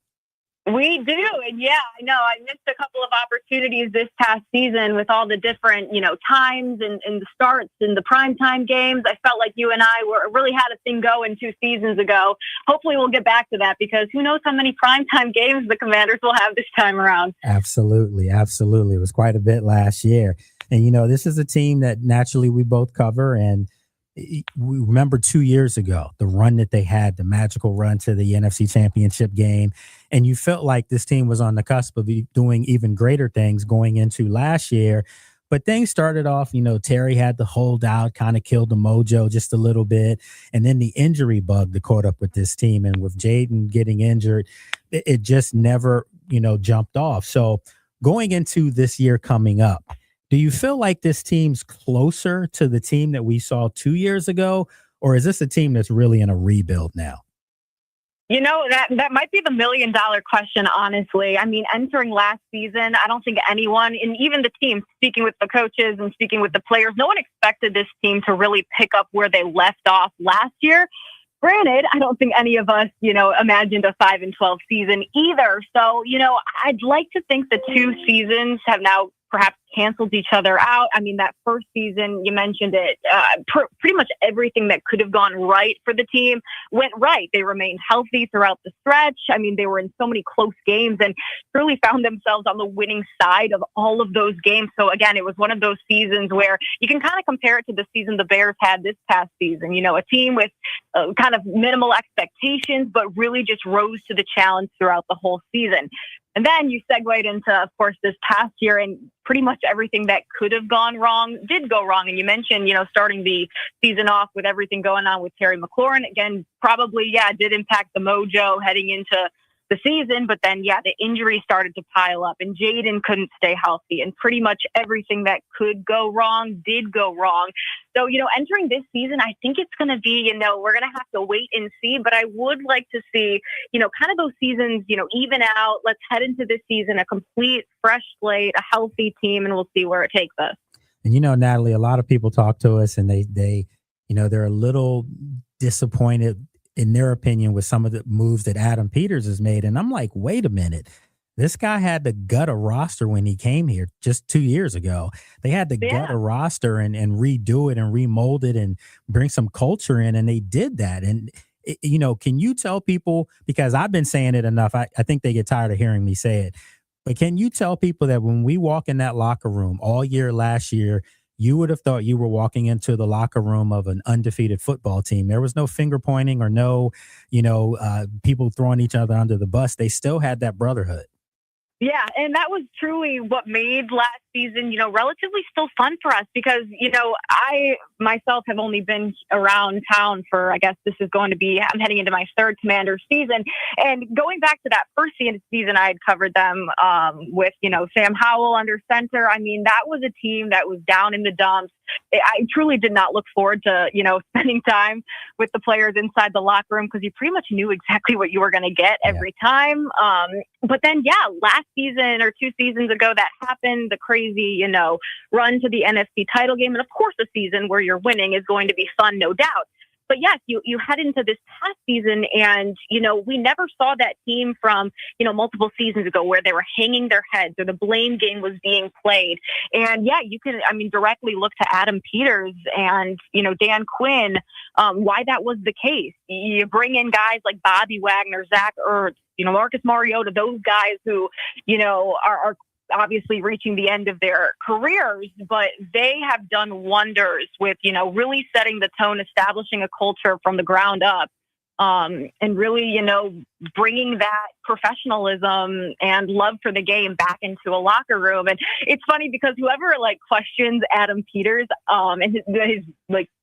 We do. And yeah, I know I missed a couple of opportunities this past season with all the different, times and the starts and the primetime games. I felt like you and I really had a thing going 2 seasons ago. Hopefully we'll get back to that because who knows how many primetime games the Commanders will have this time around. Absolutely. It was quite a bit last year. And, this is a team that naturally we both cover. And we remember 2 years ago, the run that they had, the magical run to the NFC Championship game. And you felt like this team was on the cusp of doing even greater things going into last year. But things started off, Terry had the holdout, kind of killed the mojo just a little bit. And then the injury bug that caught up with this team. And with Jaden getting injured, it just never, jumped off. So going into this year coming up, do you feel like this team's closer to the team that we saw 2 years ago? Or is this a team that's really in a rebuild now? That might be the $1 million question, honestly. I mean, entering last season, I don't think anyone, and even the team, speaking with the coaches and speaking with the players, no one expected this team to really pick up where they left off last year. Granted, I don't think any of us, imagined a 5-12 season either. So, I'd like to think the 2 seasons have now perhaps canceled each other out. I mean, that first season, you mentioned it, pretty much everything that could have gone right for the team went right. They remained healthy throughout the stretch. I mean, they were in so many close games and truly found themselves on the winning side of all of those games. So again, it was one of those seasons where you can kind of compare it to the season the Bears had this past season. A team with kind of minimal expectations, but really just rose to the challenge throughout the whole season. And then you segued into, of course, this past year, and pretty much everything that could have gone wrong did go wrong. And you mentioned, starting the season off with everything going on with Terry McLaurin. Again, probably, did impact the mojo heading into the season. But then, the injuries started to pile up and Jaden couldn't stay healthy. And pretty much everything that could go wrong did go wrong. So, entering this season, I think it's going to be, we're going to have to wait and see. But I would like to see, kind of those seasons, even out. Let's head into this season, a complete fresh slate, a healthy team, and we'll see where it takes us. And, Natalie, a lot of people talk to us and they're a little disappointed in their opinion with some of the moves that Adam Peters has made. And I'm like, wait a minute. This guy had to gut a roster when he came here just 2 years ago. They had to gut a roster and redo it and remold it and bring some culture in. And they did that. And, can you tell people, because I've been saying it enough, I think they get tired of hearing me say it, but can you tell people that when we walk in that locker room all year last year, you would have thought you were walking into the locker room of an undefeated football team. There was no finger pointing or no, people throwing each other under the bus. They still had that brotherhood. Yeah, and that was truly what made last season, relatively still fun for us because, I myself have only been around town for, I guess this is going to be, I'm heading into my 3rd Commanders season. And going back to that first season, I had covered them with, Sam Howell under center. I mean, that was a team that was down in the dumps. I truly did not look forward to, spending time with the players inside the locker room because you pretty much knew exactly what you were going to get every time. But then, last season or 2 seasons ago, that happened, the crazy, run to the NFC title game. And of course, a season where you're winning is going to be fun, no doubt. But yes, you head into this past season and, we never saw that team from, multiple seasons ago where they were hanging their heads or the blame game was being played. And yeah, you can, directly look to Adam Peters and, Dan Quinn, why that was the case. You bring in guys like Bobby Wagner, Zach Ertz, Marcus Mariota, those guys who, are obviously reaching the end of their careers, but they have done wonders with, really setting the tone, establishing a culture from the ground up. And really, bringing that professionalism and love for the game back into a locker room. And it's funny because whoever questions Adam Peters and his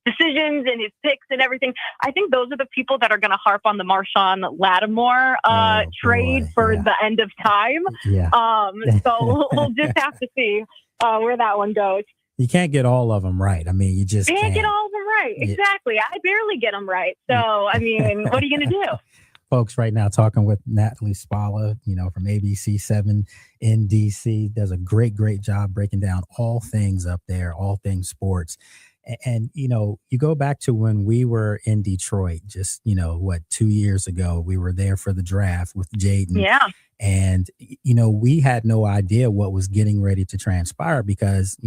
decisions and his picks and everything, I think those are the people that are going to harp on the Marshawn Lattimore trade for the end of time. Yeah. So we'll just have to see where that one goes. You can't get all of them right. You just can't get all of them right. Exactly. I barely get them right. So, what are you going to do? Folks, right now talking with Natalie Spalla, from ABC7 in DC, does a great job breaking down all things up there, all things sports. And, you go back to when we were in Detroit, just, 2 years ago, we were there for the draft with Jaden. Yeah. And, we had no idea what was getting ready to transpire because,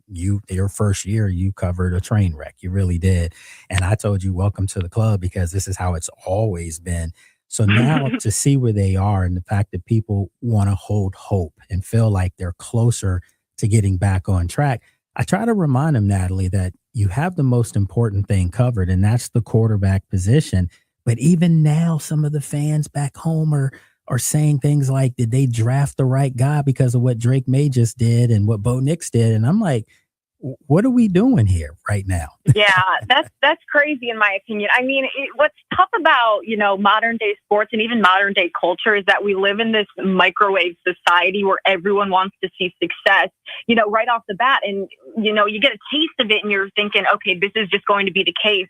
your first year, you covered a train wreck. You really did. And I told you, welcome to the club, because this is how it's always been. So now to see where they are and the fact that people want to hold hope and feel like they're closer to getting back on track. I try to remind them, Natalie, that you have the most important thing covered, and that's the quarterback position. But even now, some of the fans back home are saying things like, did they draft the right guy because of what Drake May just did and what Bo Nix did? And I'm like, what are we doing here right now? Yeah, that's crazy in my opinion. What's tough about, modern day sports and even modern day culture is that we live in this microwave society where everyone wants to see success, right off the bat. And, you get a taste of it and you're thinking, okay, this is just going to be the case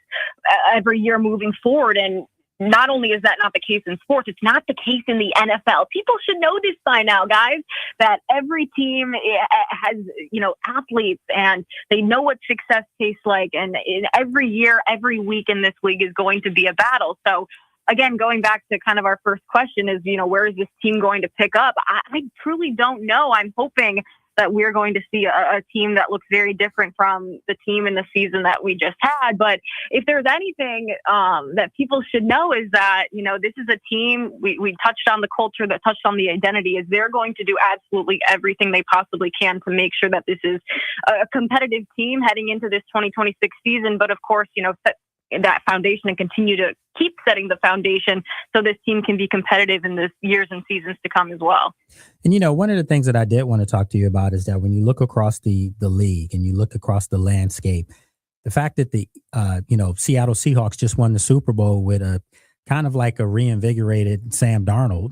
every year moving forward. And not only is that not the case in sports, it's not the case in the NFL. People should know this by now, guys, that every team has, athletes and they know what success tastes like. And every year, every week in this league is going to be a battle. So again, going back to kind of our first question is, where is this team going to pick up? I truly don't know. I'm hoping that we're going to see a team that looks very different from the team in the season that we just had. But if there's anything that people should know is that, this is a team, we touched on the culture, that touched on the identity, is they're going to do absolutely everything they possibly can to make sure that this is a competitive team heading into this 2026 season. But of course, set that foundation and continue to keep setting the foundation so this team can be competitive in the years and seasons to come as well. And, one of the things that I did want to talk to you about is that when you look across the league and you look across the landscape, the fact that the, Seattle Seahawks just won the Super Bowl with a kind of like a reinvigorated Sam Darnold,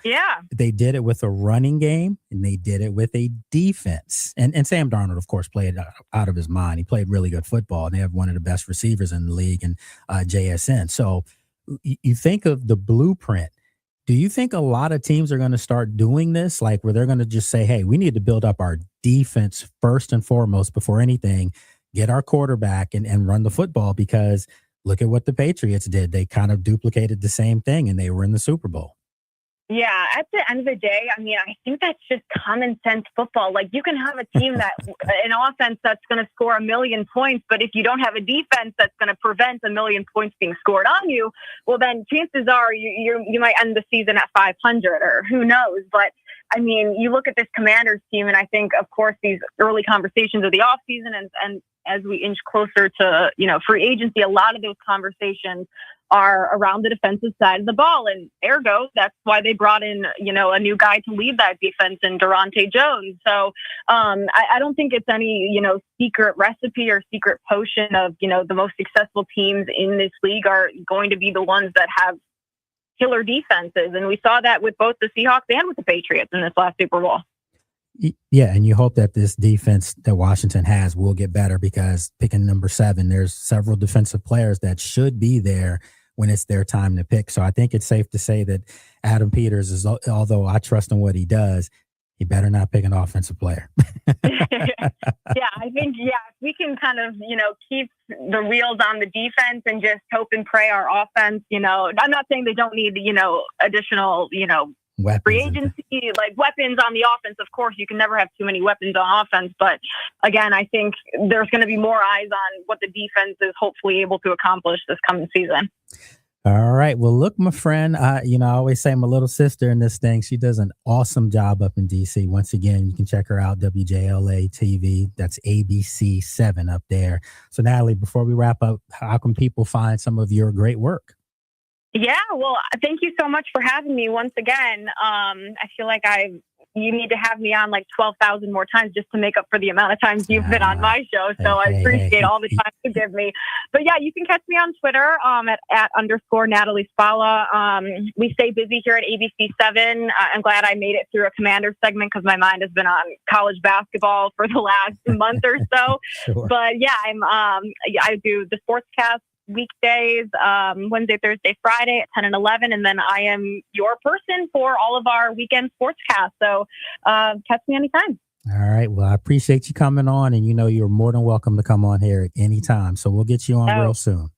Yeah. They did it with a running game and they did it with a defense. And Sam Darnold, of course, played out of his mind. He played really good football and they have one of the best receivers in the league and JSN. So you think of the blueprint. Do you think a lot of teams are going to start doing this? Like where they're going to just say, hey, we need to build up our defense first and foremost before anything, get our quarterback and run the football, because look at what the Patriots did. They kind of duplicated the same thing and they were in the Super Bowl. Yeah, at the end of the day, I think that's just common sense football. Like you can have a team that an offense that's going to score 1 million points, but if you don't have a defense that's going to prevent 1 million points being scored on you, well, then chances are you might end the season at 500 or who knows. But you look at this Commanders team, and I think, of course, these early conversations of the offseason and as we inch closer to, free agency, a lot of those conversations are around the defensive side of the ball. And ergo, that's why they brought in, a new guy to lead that defense in Durante Jones. So I don't think it's any, secret recipe or secret potion of, the most successful teams in this league are going to be the ones that have killer defenses. And we saw that with both the Seahawks and with the Patriots in this last Super Bowl. Yeah, and you hope that this defense that Washington has will get better, because picking number 7, there's several defensive players that should be there when it's their time to pick. So I think it's safe to say that Adam Peters is, although I trust in what he does, You better not pick an offensive player. Yeah, I think, if we can kind of, keep the wheels on the defense and just hope and pray our offense, I'm not saying they don't need, additional, weapons free agency, like weapons on the offense. Of course, you can never have too many weapons on offense. But again, I think there's going to be more eyes on what the defense is hopefully able to accomplish this coming season. All right. Well, look, my friend, I always say my little sister in this thing, she does an awesome job up in DC. Once again, you can check her out, WJLA TV. That's ABC 7 up there. So, Natalie, before we wrap up, how can people find some of your great work? Yeah, well, thank you so much for having me once again. I feel like you need to have me on like 12,000 more times just to make up for the amount of times you've been on my show. So I appreciate all the time you give me. But yeah, you can catch me on Twitter at _Natalie Spalla. We stay busy here at ABC 7. I'm glad I made it through a Commanders segment because my mind has been on college basketball for the last month or so. Sure. But yeah, I do the Sportscast weekdays, Wednesday, Thursday, Friday at 10 and 11. And then I am your person for all of our weekend sportscasts. So catch me anytime. All right. Well, I appreciate you coming on, and you're more than welcome to come on here at any time. So we'll get you on real soon.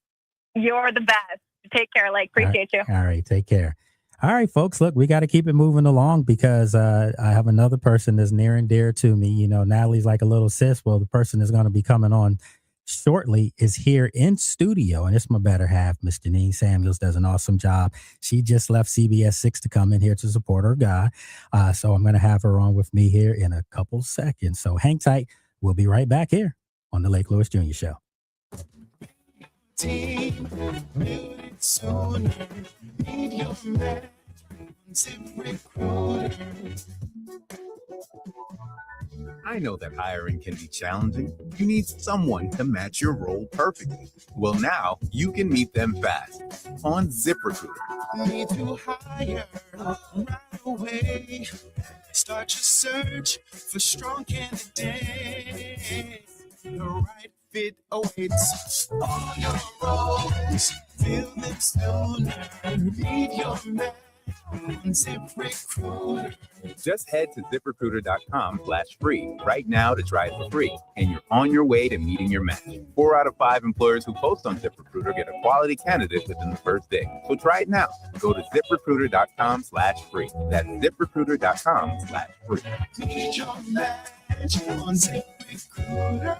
You're the best. Take care. Appreciate you. All right. Take care. All right, folks. Look, we got to keep it moving along because I have another person that's near and dear to me. Natalie's like a little sis. Well, the person that's going to be coming on shortly is here in studio, and it's my better half, Miss Janine Samuels, does an awesome job. She just left CBS 6 to come in here to support her guy. So I'm going to have her on with me here in a couple seconds. So hang tight. We'll be right back here on the Lake Lewis Jr. Show. Team, build it sooner. Need your man, ZipRecruiter. I know that hiring can be challenging. You need someone to match your role perfectly. Well, now you can meet them fast on ZipRecruiter. Need to hire right away. Start your search for strong candidates. The right fit awaits. All your roles, fill them sooner. Need your man. ZipRecruiter. Just head to ZipRecruiter.com/free right now to try it for free, and you're on your way to meeting your match. 4 out of 5 employers who post on ZipRecruiter get a quality candidate within the first day. So try it now. Go to ZipRecruiter.com/free. That's ZipRecruiter.com/free. Need your match on ZipRecruiter.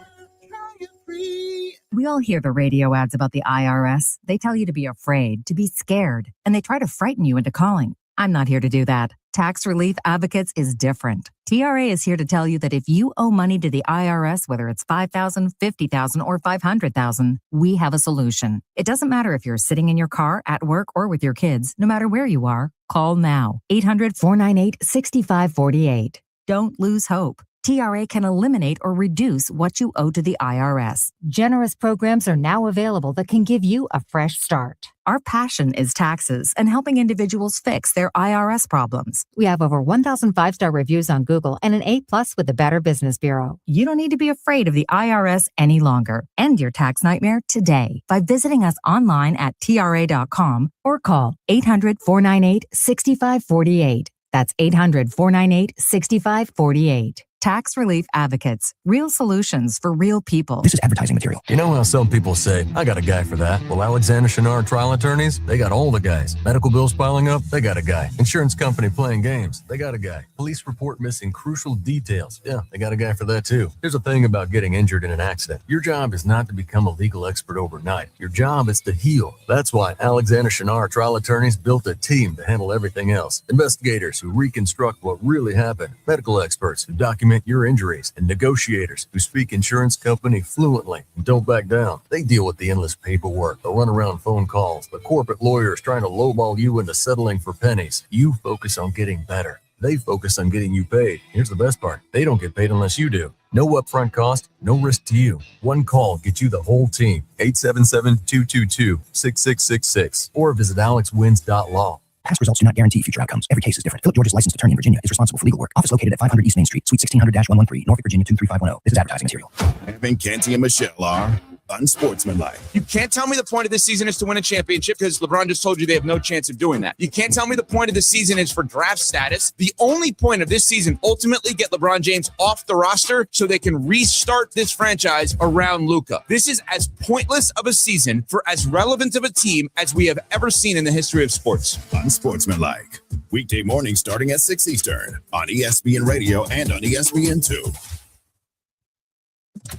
We all hear the radio ads about the IRS. They tell you to be afraid, to be scared, and they try to frighten you into calling. I'm not here to do that. Tax Relief Advocates is different. TRA is here to tell you that if you owe money to the IRS, whether it's $5,000, $50,000, or $500,000, we have a solution. It doesn't matter if you're sitting in your car, at work, or with your kids. No matter where you are, call now. 800-498-6548. Don't lose hope. TRA can eliminate or reduce what you owe to the IRS. Generous programs are now available that can give you a fresh start. Our passion is taxes and helping individuals fix their IRS problems. We have over 1,000 5-star reviews on Google and an A+ with the Better Business Bureau. You don't need to be afraid of the IRS any longer. End your tax nightmare today by visiting us online at TRA.com or call 800-498-6548. That's 800-498-6548. Tax Relief Advocates. Real solutions for real people. This is advertising material. You know how some people say, I got a guy for that. Well, Alexander Shinar Trial Attorneys, they got all the guys. Medical bills piling up, they got a guy. Insurance company playing games, they got a guy. Police report missing crucial details. Yeah, they got a guy for that too. Here's the thing about getting injured in an accident. Your job is not to become a legal expert overnight. Your job is to heal. That's why Alexander Shinar Trial Attorneys built a team to handle everything else. Investigators who reconstruct what really happened. Medical experts who document your injuries, and negotiators who speak insurance company fluently and don't back down. They deal with the endless paperwork, the runaround phone calls, the corporate lawyers trying to lowball you into settling for pennies. You focus on getting better. They focus on getting you paid. Here's the best part. They don't get paid unless you do. No upfront cost, no risk to you. One call gets you the whole team. 877-222-6666 or visit alexwins.law. Past results do not guarantee future outcomes. Every case is different. Philip George's licensed attorney in Virginia is responsible for legal work. Office located at 500 East Main Street, Suite 1600-113, Norfolk, Virginia 23510. This is advertising material. Evan, Canty, and Michelle are unsportsmanlike. You can't tell me the point of this season is to win a championship because LeBron just told you they have no chance of doing that. You can't tell me the point of the season is for draft status. The only point of this season, ultimately get LeBron James off the roster so they can restart this franchise around Luka. This is as pointless of a season for as relevant of a team as we have ever seen in the history of sports. Unsportsmanlike. Weekday mornings starting at 6 Eastern on ESPN Radio and on ESPN2.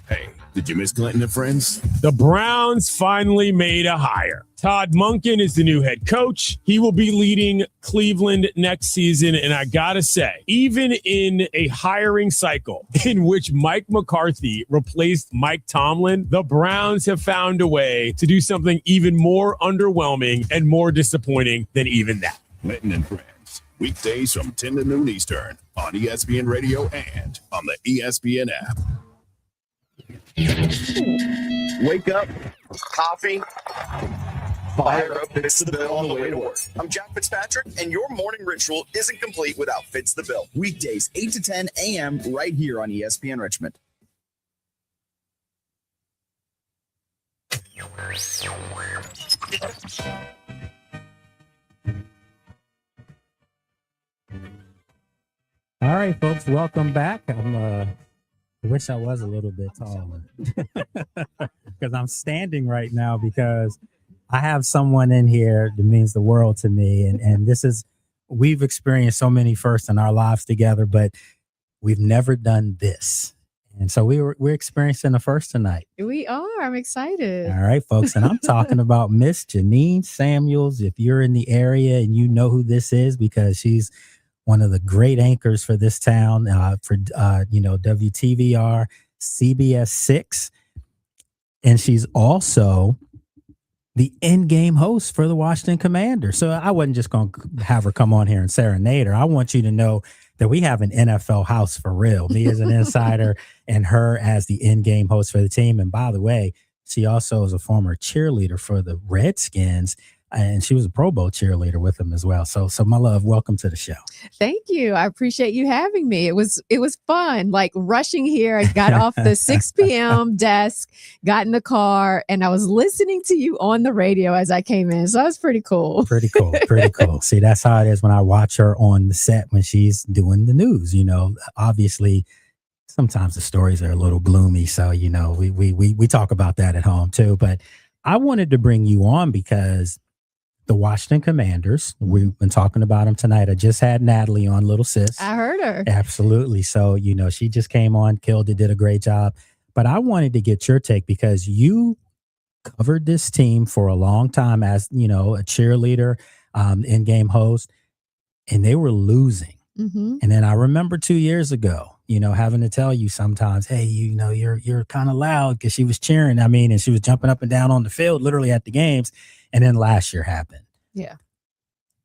Hey, did you miss Clinton and Friends? The Browns finally made a hire. Todd Monken is the new head coach. He will be leading Cleveland next season. And I got to say, even in a hiring cycle in which Mike McCarthy replaced Mike Tomlin, the Browns have found a way to do something even more underwhelming and more disappointing than even that. Clinton and Friends. Weekdays from 10 to noon Eastern on ESPN Radio and on the ESPN app. Wake up, coffee, fire up Fits the Bill on the way to work. I'm Jack Fitzpatrick, and your morning ritual isn't complete without Fits the Bill. Weekdays, 8 to 10 a.m. right here on ESPN Richmond. All right, folks, welcome back. I wish I was a little bit taller because I'm standing right now because I have someone in here that means the world to me. And this is, we've experienced so many firsts in our lives together, but we've never done this. And so we're experiencing a first tonight. We are. I'm excited. All right, folks. And I'm talking about Miss Janine Samuels. If you're in the area and you know who this is, because she's one of the great anchors for this town, for WTVR, CBS 6. And she's also the in-game host for the Washington Commanders. So I wasn't just going to have her come on here and serenade her. I want you to know that we have an NFL house for real. Me as an insider and her as the in-game host for the team. And by the way, she also is a former cheerleader for the Redskins. And she was a Pro Bowl cheerleader with them as well. So my love, welcome to the show. Thank you. I appreciate you having me. It was fun. Like rushing here, I got off the 6 p.m. desk, got in the car, and I was listening to you on the radio as I came in. So that was pretty cool. Pretty cool. See, that's how it is when I watch her on the set when she's doing the news. Obviously, sometimes the stories are a little gloomy. So, we talk about that at home too. But I wanted to bring you on because the Washington Commanders, we've been talking about them tonight. I just had Natalie on, little sis. I heard her. Absolutely. So, she just came on, killed it, did a great job. But I wanted to get your take because you covered this team for a long time as, a cheerleader, in-game host, and they were losing. Mm-hmm. And then I remember 2 years ago, having to tell you sometimes, hey, you're kind of loud because she was cheering. And she was jumping up and down on the field, literally at the games. And then last year happened. Yeah.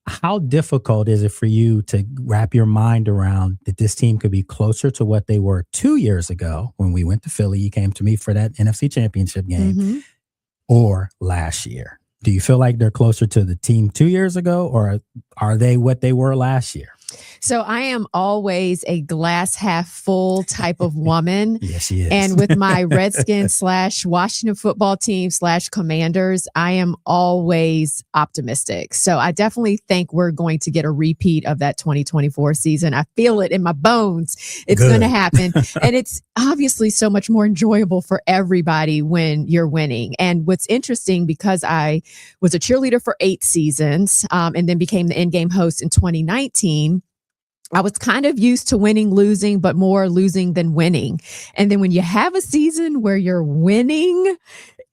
How difficult is it for you to wrap your mind around that this team could be closer to what they were 2 years ago when we went to Philly? You came to me for that NFC Championship game, mm-hmm. or last year. Do you feel like they're closer to the team 2 years ago, or are they what they were last year? So I am always a glass half full type of woman. Yes, she is. And with my Redskins / Washington football team / Commanders, I am always optimistic. So I definitely think we're going to get a repeat of that 2024 season. I feel it in my bones. It's going to happen. And it's obviously so much more enjoyable for everybody when you're winning. And what's interesting, because I was a cheerleader for 8 seasons and then became the in-game host in 2019, I was kind of used to winning, losing, but more losing than winning. And then when you have a season where you're winning,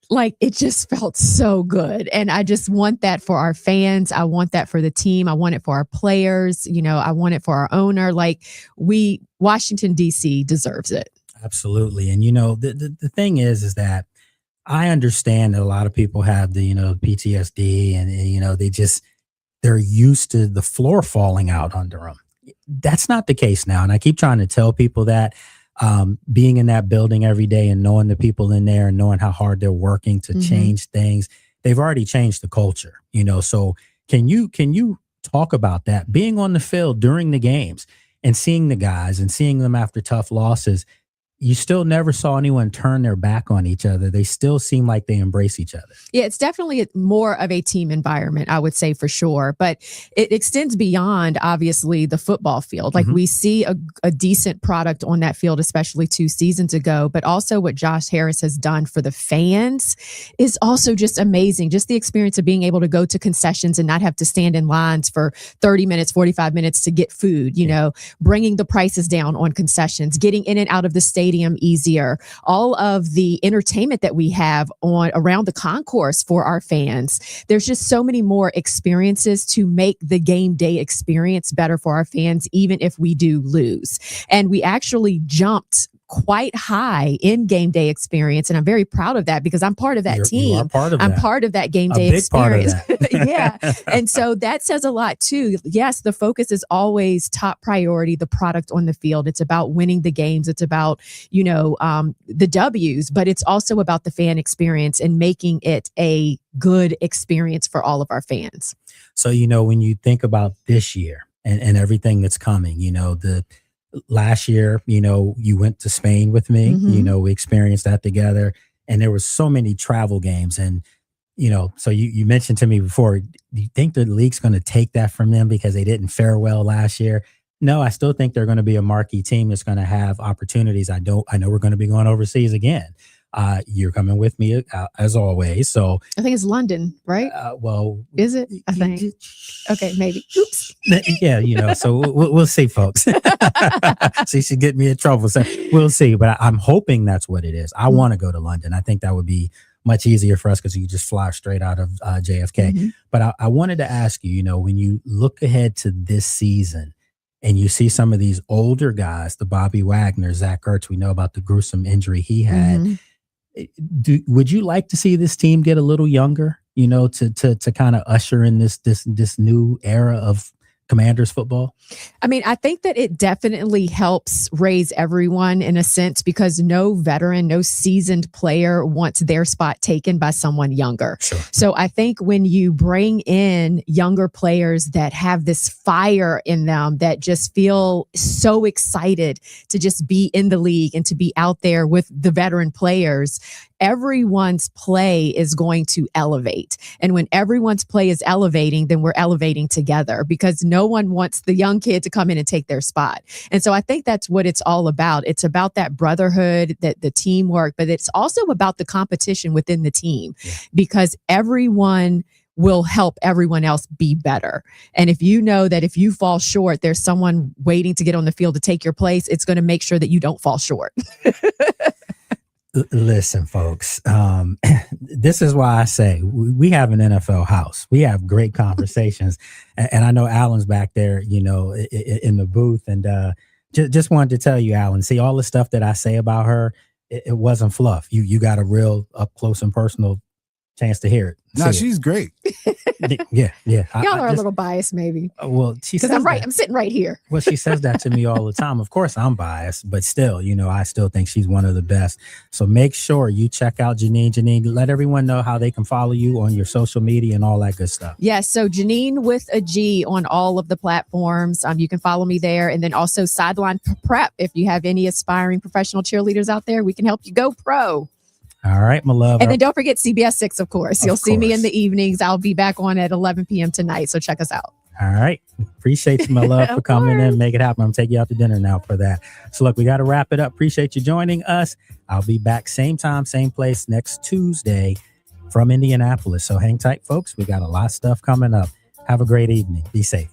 like it just felt so good. And I just want that for our fans. I want that for the team. I want it for our players. I want it for our owner. Like Washington, D.C. deserves it. Absolutely. And, the thing is that I understand that a lot of people have the, PTSD and, they're used to the floor falling out under them. That's not the case now. And I keep trying to tell people that being in that building every day and knowing the people in there and knowing how hard they're working to change things, they've already changed the culture, so can you talk about that being on the field during the games and seeing the guys and seeing them after tough losses? you still never saw anyone turn their back on each other. They still seem like they embrace each other. Yeah, it's definitely more of a team environment, I would say, for sure. But it extends beyond, obviously, the football field. Like we see a decent product on that field, especially 2 seasons ago. But also what Josh Harris has done for the fans is also just amazing. Just the experience of being able to go to concessions and not have to stand in lines for 30 minutes, 45 minutes to get food, bringing the prices down on concessions, getting in and out of the stadium easier, all of the entertainment that we have on around the concourse for our fans. There's just so many more experiences to make the game day experience better for our fans, even if we do lose. And we actually jumped quite high in game day experience. And I'm very proud of that because I'm part of that team. You are part of I'm that. part of that game A day big experience. part of that. Yeah. And so that says a lot too. Yes, the focus is always top priority, the product on the field. It's about winning the games. It's about, the W's, but it's also about the fan experience and making it a good experience for all of our fans. So, when you think about this year and everything that's coming, the last year, you went to Spain with me, we experienced that together, and there was so many travel games. And, so you mentioned to me before, do you think the league's going to take that from them because they didn't fare well last year? No, I still think they're going to be a marquee team that's going to have opportunities. I know we're going to be going overseas again. You're coming with me as always. So I think it's London, right? Well, is it? I think. Okay, maybe. Oops. Yeah, so we'll see, folks. So you should get me in trouble. So we'll see. But I'm hoping that's what it is. I want to go to London. I think that would be much easier for us because you just fly straight out of JFK. But I wanted to ask you, when you look ahead to this season, and you see some of these older guys, the Bobby Wagner, Zach Ertz, we know about the gruesome injury he had. Would you like to see this team get a little younger, to kind of usher in this new era of Commanders football? I mean, I think that it definitely helps raise everyone in a sense because no veteran, no seasoned player wants their spot taken by someone younger. Sure. So I think when you bring in younger players that have this fire in them that just feel so excited to just be in the league and to be out there with the veteran players, everyone's play is going to elevate. And when everyone's play is elevating, then we're elevating together because no one wants the young kid to come in and take their spot. And so I think that's what it's all about. It's about that brotherhood, that the teamwork, but it's also about the competition within the team because everyone will help everyone else be better. And if you know that if you fall short, there's someone waiting to get on the field to take your place, it's going to make sure that you don't fall short. Listen, folks, this is why I say we have an NFL house. We have great conversations. And I know Alan's back there, in the booth. And just wanted to tell you, Alan, see all the stuff that I say about her, it wasn't fluff. You got a real up close and personal chance to hear it. No, she's great. Yeah. Y'all are a little biased, maybe. Well, she says because that. I'm sitting right here. Well, she says that to me all the time. Of course, I'm biased, but still, I still think she's one of the best. So make sure you check out Janine. Janine, let everyone know how they can follow you on your social media and all that good stuff. Yes. So Janine with a G on all of the platforms. You can follow me there. And then also Sideline Prep. If you have any aspiring professional cheerleaders out there, we can help you go pro. All right, my love. And then don't forget CBS 6, of course. You'll see me in the evenings. I'll be back on at 11 p.m. tonight. So check us out. All right. Appreciate you, my love, for coming in. Make it happen. I'm going to take you out to dinner now for that. So look, we got to wrap it up. Appreciate you joining us. I'll be back same time, same place next Tuesday from Indianapolis. So hang tight, folks. We got a lot of stuff coming up. Have a great evening. Be safe.